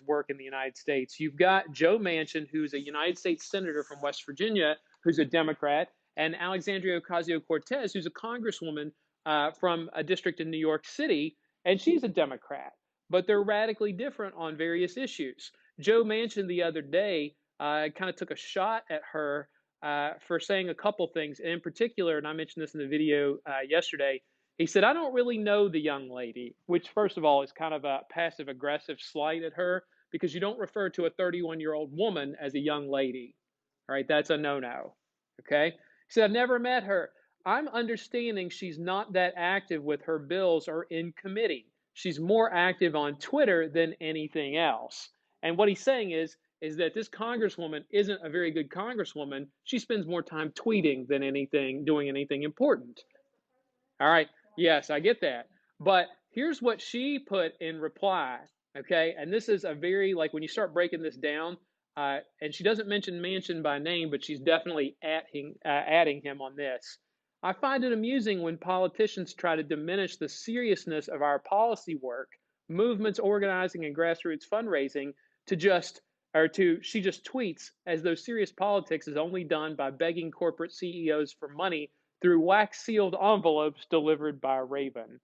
work in the United States. You've got Joe Manchin, who's a United States Senator from West Virginia, who's a Democrat, and Alexandria Ocasio-Cortez, who's a Congresswoman from a district in New York City, and she's a Democrat. But they're radically different on various issues. Joe Manchin the other day kind of took a shot at her for saying a couple things. And in particular, and I mentioned this in the video yesterday, he said, I don't really know the young lady, which, first of all, is kind of a passive aggressive slight at her because you don't refer to a 31-year-old woman as a young lady. All right, that's a no-no. Okay. He said, I've never met her. I'm understanding she's not that active with her bills or in committee. She's more active on Twitter than anything else. And what he's saying is that this congresswoman isn't a very good congresswoman. She spends more time tweeting than anything, doing anything important. All right. Yes, I get that. But here's what she put in reply. Okay. And this is a very, like, when you start breaking this down, and she doesn't mention Manchin by name, but she's definitely adding him on this. I find it amusing when politicians try to diminish the seriousness of our policy work, movements organizing, and grassroots fundraising she just tweets as though serious politics is only done by begging corporate CEOs for money through wax sealed envelopes delivered by Raven.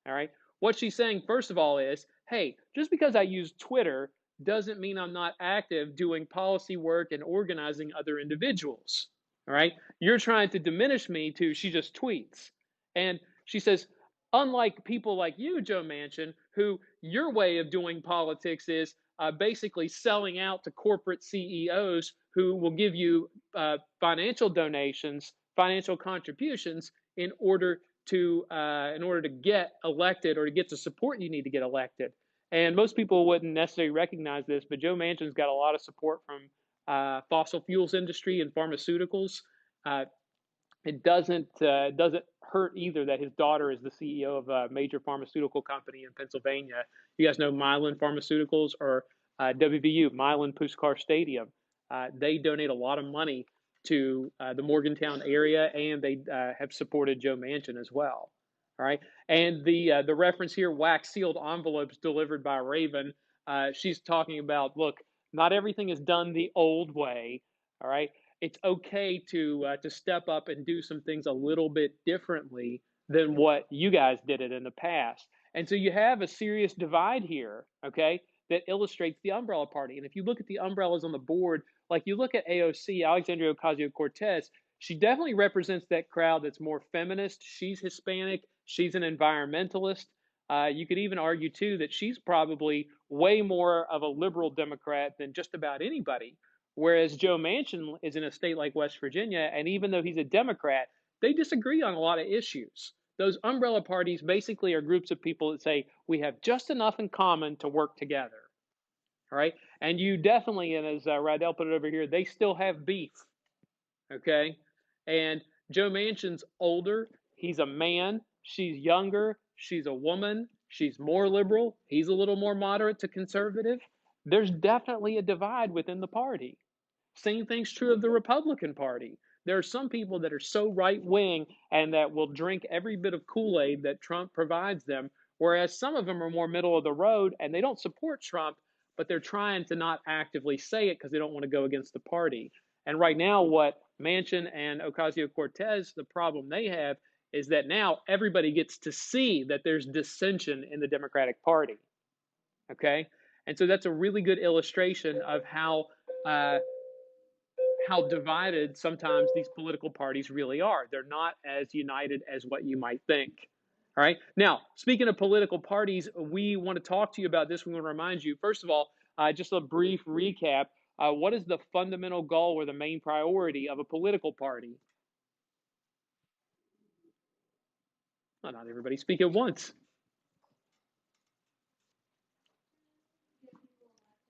All right. What she's saying, first of all, is hey, just because I use Twitter doesn't mean I'm not active doing policy work and organizing other individuals. All right. You're trying to diminish me to she just tweets. And she says, unlike people like you, Joe Manchin, who your way of doing politics is basically selling out to corporate CEOs who will give you financial donations, financial contributions in order to get elected or to get the support you need to get elected. And most people wouldn't necessarily recognize this, but Joe Manchin's got a lot of support from fossil fuels industry and pharmaceuticals. It doesn't hurt either that his daughter is the CEO of a major pharmaceutical company in Pennsylvania. You guys know Mylan Pharmaceuticals or WVU, Milan Puskar Stadium. They donate a lot of money to the Morgantown area, and they have supported Joe Manchin as well. All right, and the reference here, wax sealed envelopes delivered by Raven. She's talking about, look, not everything is done the old way. All right, it's okay to step up and do some things a little bit differently than what you guys did it in the past. And so you have a serious divide here, okay, that illustrates the umbrella party. And if you look at the umbrellas on the board, like you look at AOC, Alexandria Ocasio-Cortez, she definitely represents that crowd that's more feminist. She's Hispanic. She's an environmentalist. You could even argue, too, that she's probably way more of a liberal Democrat than just about anybody. Whereas Joe Manchin is in a state like West Virginia, and even though he's a Democrat, they disagree on a lot of issues. Those umbrella parties basically are groups of people that say, we have just enough in common to work together. All right. And you definitely, and as Rydell put it over here, they still have beef. Okay. And Joe Manchin's older. He's a man. She's younger. She's a woman. She's more liberal. He's a little more moderate to conservative. There's definitely a divide within the party. Same thing's true of the Republican Party. There are some people that are so right wing and that will drink every bit of Kool-Aid that Trump provides them, whereas some of them are more middle of the road and they don't support Trump, but they're trying to not actively say it because they don't want to go against the party. And right now, what Manchin and Ocasio-Cortez, the problem they have is that now everybody gets to see that there's dissension in the Democratic Party. Okay? And so that's a really good illustration of how divided sometimes these political parties really are. They're not as united as what you might think. All right. Now, speaking of political parties, we want to talk to you about this. We want to remind you, first of all, just a brief recap. What is the fundamental goal or the main priority of a political party? Well, not everybody speak at once.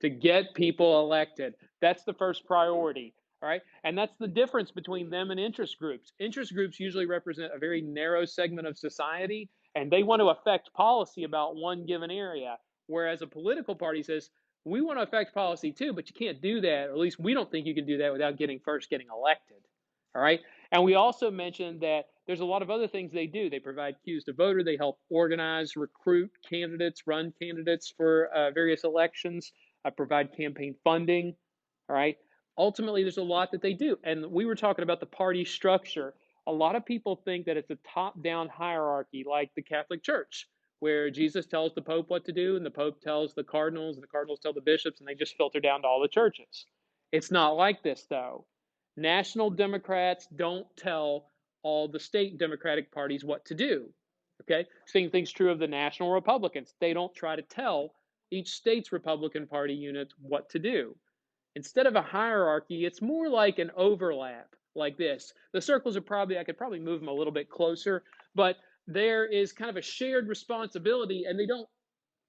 To get people elected. That's the first priority. All right. And that's the difference between them and interest groups. Interest groups usually represent a very narrow segment of society, and they want to affect policy about one given area. Whereas a political party says, we want to affect policy too, but you can't do that, or at least we don't think you can do that without getting elected. All right. And we also mentioned that there's a lot of other things they do. They provide cues to voter. They help organize, recruit candidates, run candidates for various elections. provide campaign funding. All right. Ultimately, there's a lot that they do. And we were talking about the party structure. A lot of people think that it's a top down hierarchy like the Catholic Church, where Jesus tells the Pope what to do, and the Pope tells the cardinals, and the cardinals tell the bishops, and they just filter down to all the churches. It's not like this, though. National Democrats don't tell all the state Democratic parties what to do. Okay? Same thing's true of the National Republicans. They don't try to tell each state's Republican Party units what to do. Instead of a hierarchy, it's more like an overlap like this. The circles are probably, I could probably move them a little bit closer, but there is kind of a shared responsibility, and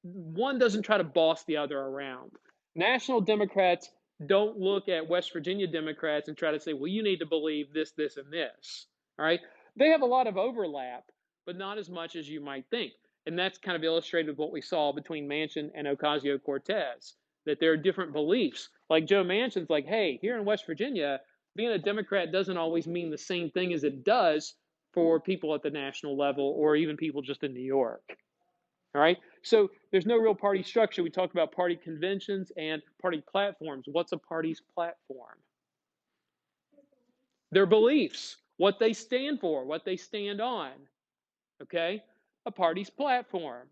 one doesn't try to boss the other around. National Democrats don't look at West Virginia Democrats and try to say, well, you need to believe this, this, and this. All right. They have a lot of overlap, but not as much as you might think. And that's kind of illustrated with what we saw between Manchin and Ocasio Cortez, that there are different beliefs. Like Joe Manchin's like, hey, here in West Virginia, being a Democrat doesn't always mean the same thing as it does for people at the national level or even people just in New York. All right. So there's no real party structure. We talked about party conventions and party platforms. What's a party's platform? Their beliefs, what they stand for, what they stand on. Okay. A party's platform.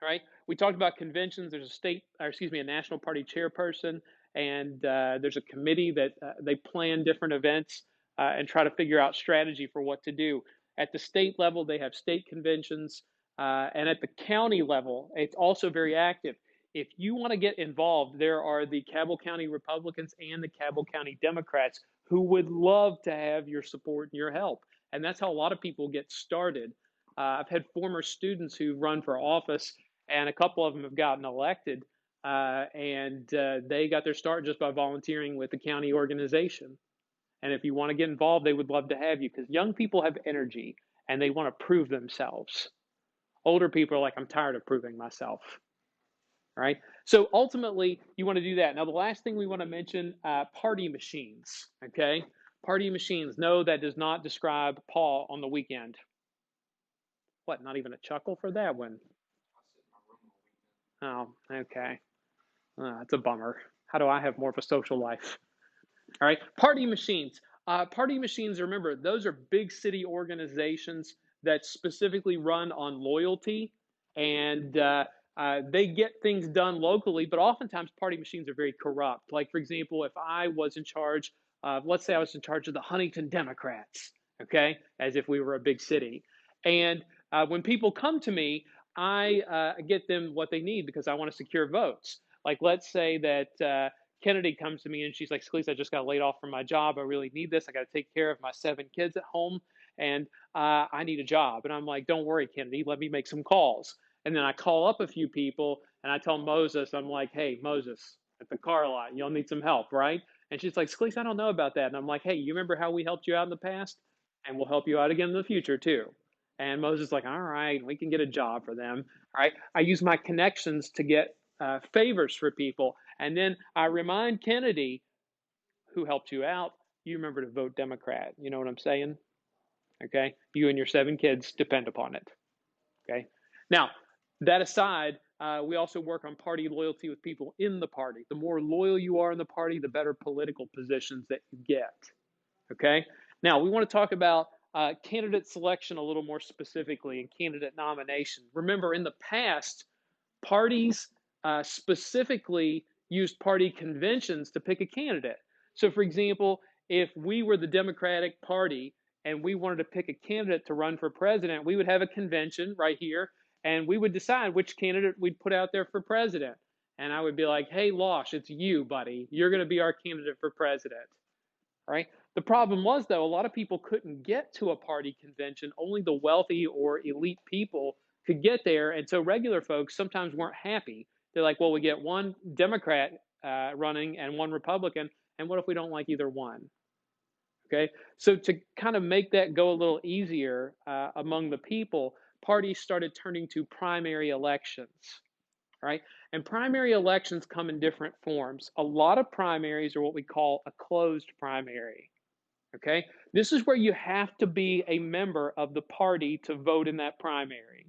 All right. We talked about conventions. There's a national party chairperson, and there's a committee that they plan different events and try to figure out strategy for what to do. At the state level, they have state conventions, and at the county level, it's also very active. If you want to get involved, there are the Cabell County Republicans and the Cabell County Democrats who would love to have your support and your help. And that's how a lot of people get started. I've had former students who run for office, and a couple of them have gotten elected, and they got their start just by volunteering with the county organization. And if you want to get involved, they would love to have you because young people have energy and they want to prove themselves. Older people are like, I'm tired of proving myself. All right. So ultimately, you want to do that. Now, the last thing we want to mention, party machines. Okay. Party machines. No, that does not describe Paul on the weekend. What? Not even a chuckle for that one? Oh, okay. That's a bummer. How do I have more of a social life? All right. Party machines. Party machines, remember, those are big city organizations that specifically run on loyalty, and they get things done locally, but oftentimes party machines are very corrupt. Like, for example, if I was in charge let's say I was in charge of the Huntington Democrats, okay, as if we were a big city. And when people come to me, I get them what they need because I want to secure votes. Like, let's say that Kennedy comes to me and she's like, Scalise, I just got laid off from my job. I really need this. I got to take care of my 7 kids at home, and I need a job. And I'm like, don't worry, Kennedy, let me make some calls. And then I call up a few people and I tell Moses, I'm like, hey, Moses, at the car lot, you'll need some help, right? And she's like, Scalise, I don't know about that. And I'm like, hey, you remember how we helped you out in the past? And we'll help you out again in the future too. And Moses is like, all right, we can get a job for them. All right. I use my connections to get favors for people. And then I remind Kennedy, who helped you out, you remember to vote Democrat. You know what I'm saying? Okay. You and your 7 kids depend upon it. Okay. Now, that aside, we also work on party loyalty with people in the party. The more loyal you are in the party, the better political positions that you get. Okay. Now, we want to talk about candidate selection a little more specifically and candidate nomination. Remember, in the past, parties specifically used party conventions to pick a candidate. So, for example, if we were the Democratic Party and we wanted to pick a candidate to run for president, we would have a convention right here and we would decide which candidate we'd put out there for president. And I would be like, hey, Losh, it's you, buddy. You're going to be our candidate for president. All right. The problem was, though, a lot of people couldn't get to a party convention. Only the wealthy or elite people could get there. And so regular folks sometimes weren't happy. They're like, well, we get one Democrat running and one Republican. And what if we don't like either one? Okay. So to kind of make that go a little easier among the people, parties started turning to primary elections. Right? And primary elections come in different forms. A lot of primaries are what we call a closed primary. Okay? This is where you have to be a member of the party to vote in that primary.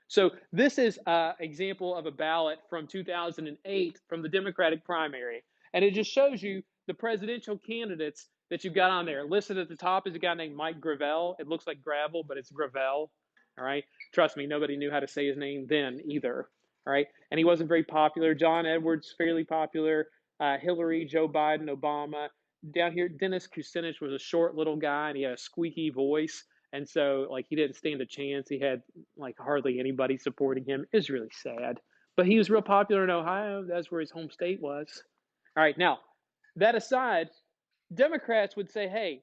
So this is an example of a ballot from 2008 from the Democratic primary. And it just shows you the presidential candidates that you've got on there. Listed at the top is a guy named Mike Gravel. It looks like gravel, but it's Gravel. All right. Trust me, nobody knew how to say his name then either. All right. And he wasn't very popular. John Edwards, fairly popular. Hillary, Joe Biden, Obama. Down here, Dennis Kucinich was a short little guy and he had a squeaky voice. And so, like, he didn't stand a chance. He had, like, hardly anybody supporting him. It's really sad. But he was real popular in Ohio. That's where his home state was. All right, now, that aside, Democrats would say, hey,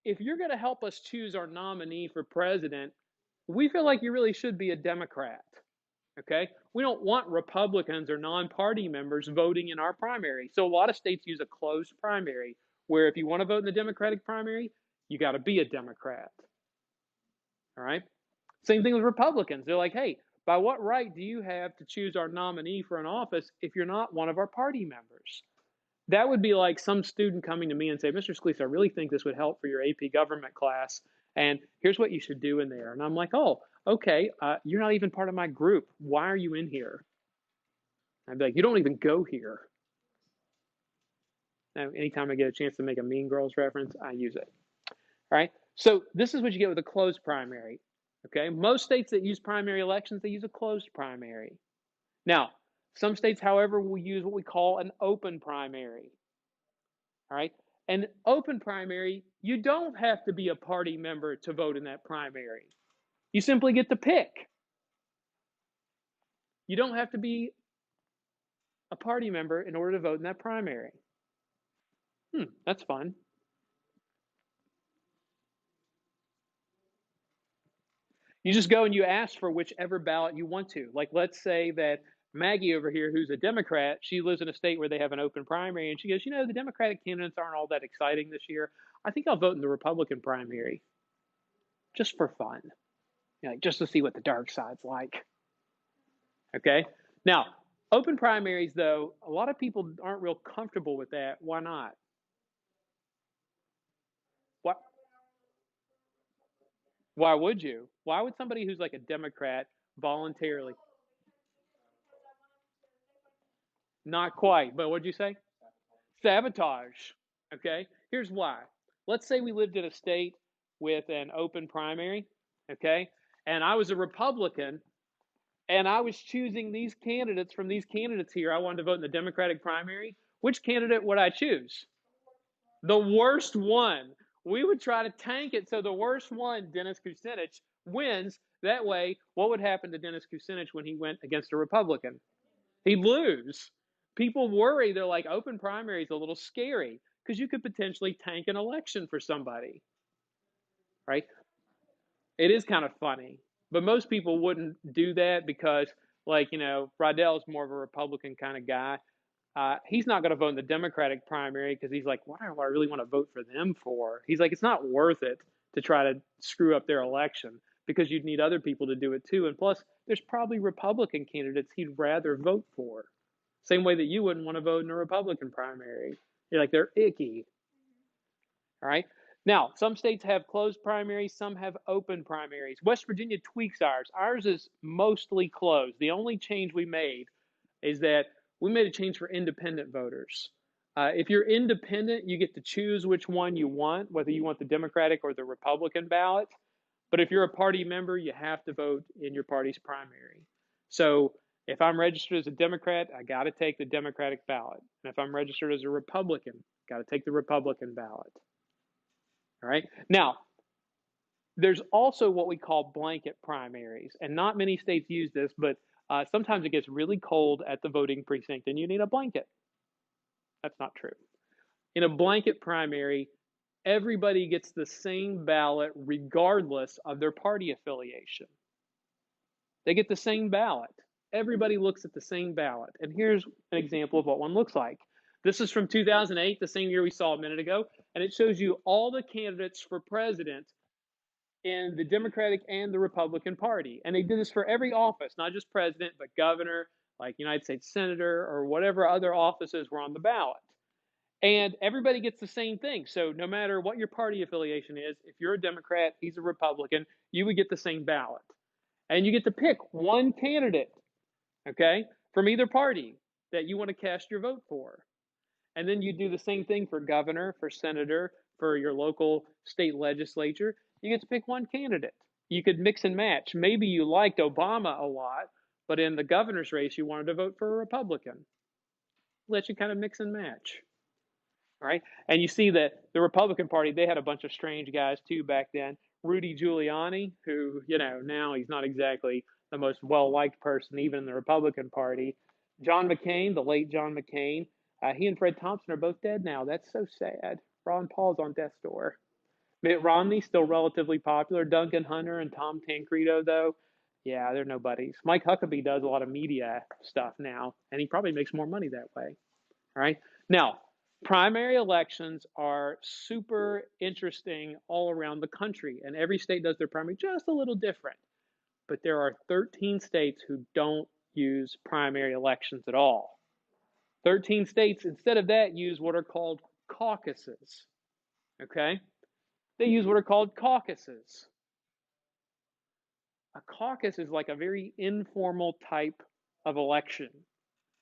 if you're going to help us choose our nominee for president, we feel like you really should be a Democrat. Okay? We don't want Republicans or non party members voting in our primary. So, a lot of states use a closed primary, where if you want to vote in the Democratic primary, you got to be a Democrat. All right. Same thing with Republicans. They're like, hey, by what right do you have to choose our nominee for an office if you're not one of our party members? That would be like some student coming to me and say, Mr. Scalise, I really think this would help for your AP government class. And here's what you should do in there. And I'm like, oh, okay, you're not even part of my group. Why are you in here? I'd be like, you don't even go here. Now, anytime I get a chance to make a Mean Girls reference, I use it. All right. So this is what you get with a closed primary. Okay. Most states that use primary elections, they use a closed primary. Now, some states, however, will use what we call an open primary. All right. An open primary, you don't have to be a party member to vote in that primary. You simply get to pick. You don't have to be a party member in order to vote in that primary. That's fun. You just go and you ask for whichever ballot you want to. Like, let's say that Maggie over here, who's a Democrat, she lives in a state where they have an open primary, and she goes, the Democratic candidates aren't all that exciting this year. I think I'll vote in the Republican primary just for fun, just to see what the dark side's like. Okay? Now, open primaries, though, a lot of people aren't real comfortable with that. Why not? What? Why would you? Why would somebody who's like a Democrat voluntarily? Not quite, but what'd you say? Sabotage. Okay, here's why. Let's say we lived in a state with an open primary, okay, and I was a Republican and I was choosing these candidates from these candidates here. I wanted to vote in the Democratic primary. Which candidate would I choose? The worst one. We would try to tank it so the worst one, Dennis Kucinich, wins. That way, what would happen to Dennis Kucinich when he went against a Republican? He'd lose. People worry, they're like, open primary is a little scary because you could potentially tank an election for somebody, right? It is kind of funny, but most people wouldn't do that because, like, Rydell's more of a Republican kind of guy. He's not going to vote in the Democratic primary because he's like, what do I really want to vote for them for? He's like, it's not worth it to try to screw up their election because you'd need other people to do it too. And plus, there's probably Republican candidates he'd rather vote for. Same way that you wouldn't want to vote in a Republican primary. You're like, they're icky. All right. Now, some states have closed primaries, some have open primaries. West Virginia tweaks ours. Ours is mostly closed. The only change we made is that we made a change for independent voters. If you're independent, you get to choose which one you want, whether you want the Democratic or the Republican ballot. But if you're a party member, you have to vote in your party's primary. So if I'm registered as a Democrat, I got to take the Democratic ballot. And if I'm registered as a Republican, got to take the Republican ballot. All right. Now, there's also what we call blanket primaries, and not many states use this, but sometimes it gets really cold at the voting precinct and you need a blanket. That's not true. In a blanket primary, everybody gets the same ballot regardless of their party affiliation. They get the same ballot. Everybody looks at the same ballot. And here's an example of what one looks like. This is from 2008, the same year we saw a minute ago, and it shows you all the candidates for president in the Democratic and the Republican Party. And they did this for every office, not just president, but governor, like United States senator, or whatever other offices were on the ballot. And everybody gets the same thing. So no matter what your party affiliation is, if you're a Democrat, he's a Republican, you would get the same ballot. And you get to pick one candidate, okay, from either party that you want to cast your vote for. And then you do the same thing for governor, for senator, for your local state legislature. You get to pick one candidate. You could mix and match. Maybe you liked Obama a lot, but in the governor's race, you wanted to vote for a Republican. Let you kind of mix and match. Right? And you see that the Republican Party, they had a bunch of strange guys too back then. Rudy Giuliani, who, now he's not exactly the most well-liked person, even in the Republican Party. John McCain, the late John McCain, he and Fred Thompson are both dead now. That's so sad. Ron Paul's on death's door. Mitt Romney, still relatively popular. Duncan Hunter and Tom Tancredo, though, yeah, they're nobodies. Mike Huckabee does a lot of media stuff now, and he probably makes more money that way. All right. Now, primary elections are super interesting all around the country, and every state does their primary just a little different. But there are 13 states who don't use primary elections at all. 13 states, instead of that, use what are called caucuses. Okay? They use what are called caucuses. A caucus is like a very informal type of election.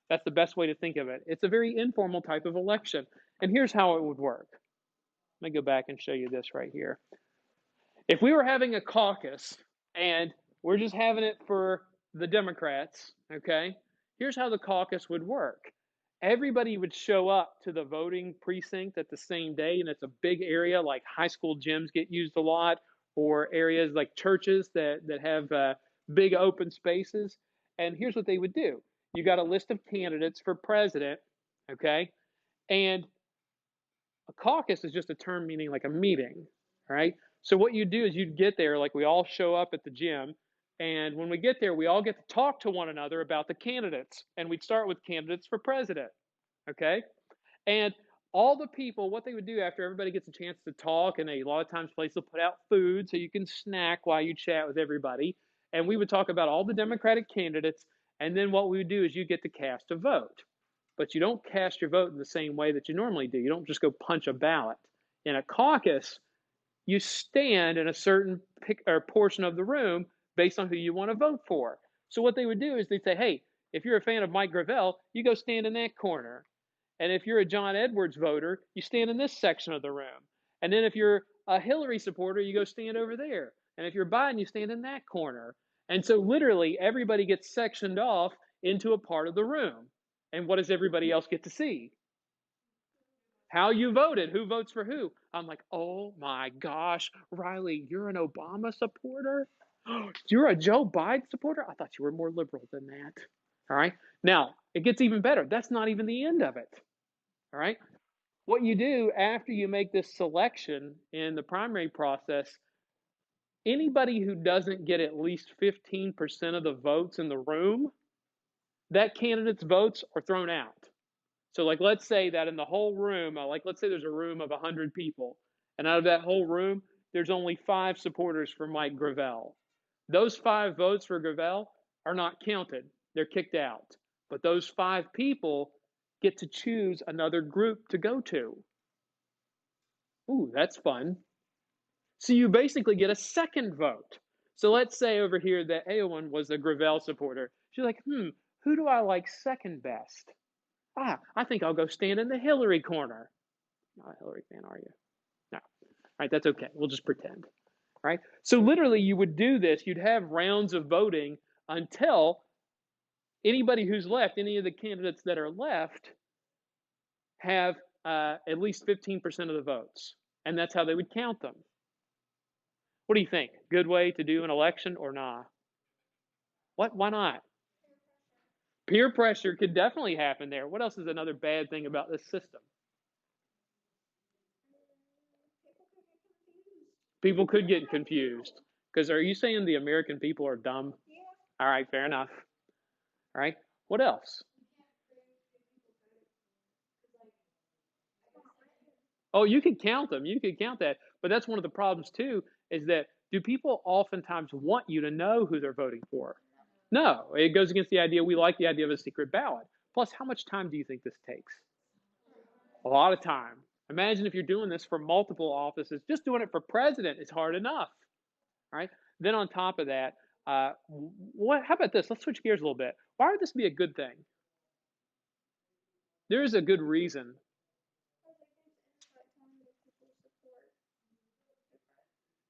That's the best way to think of it. It's a very informal type of election. And here's how it would work. Let me go back and show you this right here. If we were having a caucus and we're just having it for the Democrats, okay, here's how the caucus would work. Everybody would show up to the voting precinct at the same day, and it's a big area, like high school gyms get used a lot, or areas like churches that have big open spaces. And here's what they would do. You got a list of candidates for president, okay? And a caucus is just a term meaning like a meeting, right? So what you do is you'd get there, like we all show up at the gym, and when we get there, we all get to talk to one another about the candidates. And we'd start with candidates for president, okay? And all the people, what they would do after everybody gets a chance to talk, and a lot of times places will put out food so you can snack while you chat with everybody. And we would talk about all the Democratic candidates, and then what we would do is you get to cast a vote. But you don't cast your vote in the same way that you normally do. You don't just go punch a ballot. In a caucus, you stand in a certain portion of the room based on who you want to vote for. So what they would do is they'd say, hey, if you're a fan of Mike Gravel, you go stand in that corner. And if you're a John Edwards voter, you stand in this section of the room. And then if you're a Hillary supporter, you go stand over there. And if you're Biden, you stand in that corner. And so literally everybody gets sectioned off into a part of the room. And what does everybody else get to see? How you voted, who votes for who. I'm like, oh my gosh, Riley, you're an Obama supporter? You're a Joe Biden supporter? I thought you were more liberal than that. All right. Now, it gets even better. That's not even the end of it. All right. What you do after you make this selection in the primary process, anybody who doesn't get at least 15% of the votes in the room, that candidate's votes are thrown out. So, like, let's say that in the whole room, let's say there's a room of 100 people, and out of that whole room, there's only 5 supporters for Mike Gravel. Those 5 votes for Gravel are not counted. They're kicked out. But those 5 people get to choose another group to go to. Ooh, that's fun. So you basically get a second vote. So let's say over here that Eowyn was a Gravel supporter. She's like, who do I like second best? I think I'll go stand in the Hillary corner. Not a Hillary fan, are you? No. All right, that's okay. We'll just pretend. All right. So literally you would do this. You'd have rounds of voting until anybody who's left, any of the candidates that are left, have at least 15% of the votes. And that's how they would count them. What do you think? Good way to do an election or not? What? Why not? Peer pressure could definitely happen there. What else is another bad thing about this system? People could get confused. Because are you saying the American people are dumb? Yeah. All right, fair enough. All right. What else? Oh, you could count them. You could count that. But that's one of the problems, too, is that do people oftentimes want you to know who they're voting for? No. It goes against the idea. We like the idea of a secret ballot. Plus, how much time do you think this takes? A lot of time. Imagine if you're doing this for multiple offices. Just doing it for president is hard enough. Right? Then on top of that, How about this? Let's switch gears a little bit. Why would this be a good thing? There is a good reason.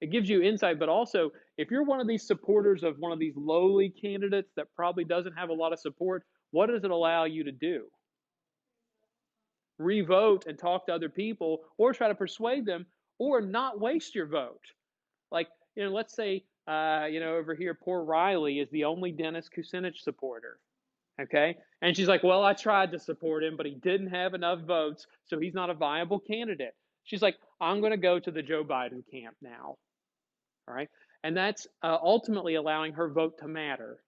It gives you insight, but also if you're one of these supporters of one of these lowly candidates that probably doesn't have a lot of support, what does it allow you to do? Revote and talk to other people or try to persuade them or not waste your vote. Like, let's say, over here, poor Riley is the only Dennis Kucinich supporter. Okay. And she's like, well, I tried to support him, but he didn't have enough votes, so he's not a viable candidate. She's like, I'm going to go to the Joe Biden camp now. All right. And that's ultimately allowing her vote to matter.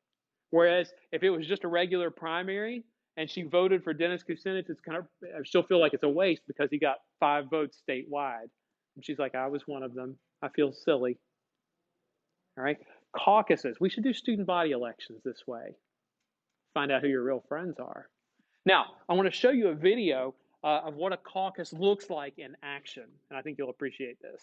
Whereas if it was just a regular primary and she voted for Dennis Kucinich, it's kind of, she'll feel like it's a waste because he got 5 votes statewide. And she's like, I was one of them. I feel silly. All right. Caucuses. We should do student body elections this way. Find out who your real friends are. Now, I want to show you a video of what a caucus looks like in action, and I think you'll appreciate this.